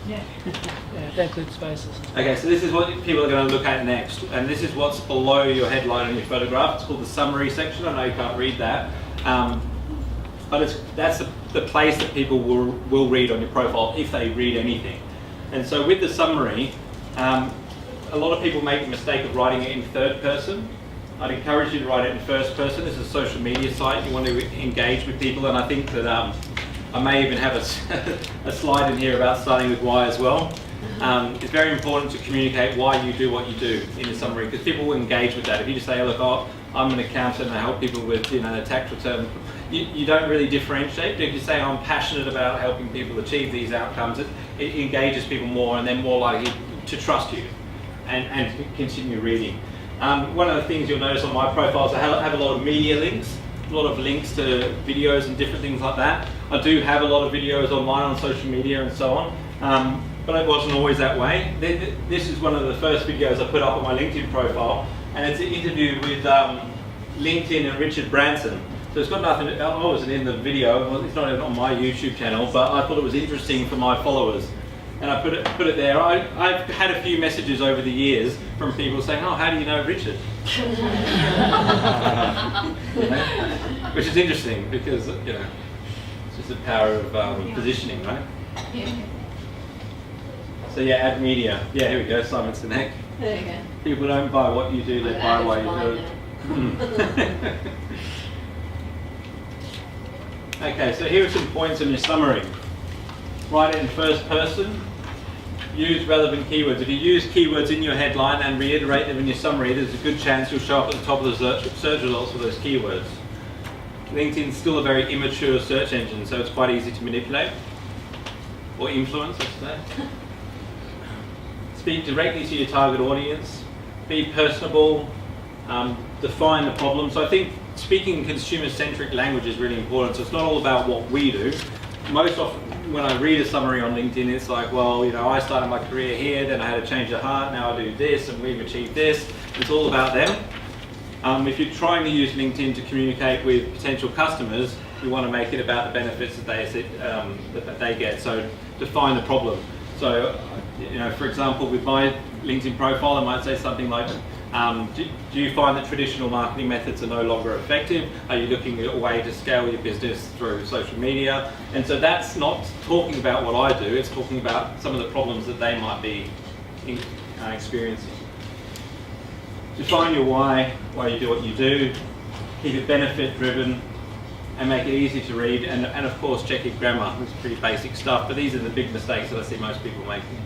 Yeah, that includes spaces. Okay, so this is what people are going to look at next, and this is what's below your headline and your photograph. It's called the summary section. I know you can't read that, but that's the place that people will read on your profile if they read anything. And so with the summary, a lot of people make the mistake of writing it in third person. I'd encourage you to write it in first person. This is a social media site. You want to engage with people, and I think that I may even have a slide in here about starting with why as well. It's very important to communicate why you do what you do in a summary, because people will engage with that. If you just say, oh, look, I'm an accountant and I help people with the tax return, you don't really differentiate. But if you say, I'm passionate about helping people achieve these outcomes, it engages people more, and they're more likely to trust you and continue reading. One of the things you'll notice on my profile is I have a lot of media links, a lot of links to videos and different things like that. I do have a lot of videos online on social media and so on, but it wasn't always that way. This is one of the first videos I put up on my LinkedIn profile, and it's an interview with LinkedIn and Richard Branson. So it's got nothing, I wasn't in the video, well, it's not even on my YouTube channel, but I thought it was interesting for my followers. And I put it there. I've had a few messages over the years from people saying, oh, how do you know Richard? Which is interesting because, it's just the power of positioning, right? Yeah. So yeah, ad media. Yeah, here we go, Simon Sinek. There you go. People don't buy what you do, they buy why you do it. Okay, so here are some points in your summary. Write it in first person. Use relevant keywords. If you use keywords in your headline and reiterate them in your summary, there's a good chance you'll show up at the top of the search results for those keywords. LinkedIn's still a very immature search engine, so it's quite easy to manipulate or influence, I should say. Speak directly to your target audience. Be personable. Define the problem. So I think speaking consumer-centric language is really important. So it's not all about what we do. Most often, when I read a summary on LinkedIn, it's like, well, I started my career here, then I had a change of heart, now I do this, and we've achieved this. It's all about them. If you're trying to use LinkedIn to communicate with potential customers, you want to make it about the benefits that they get. So define the problem. So, for example, with my LinkedIn profile, I might say something like, do you find that traditional marketing methods are no longer effective? Are you looking at a way to scale your business through social media? And so that's not talking about what I do, it's talking about some of the problems that they might be experiencing. Define your why you do what you do, keep it benefit driven, and make it easy to read, and of course check your grammar. It's pretty basic stuff, but these are the big mistakes that I see most people making.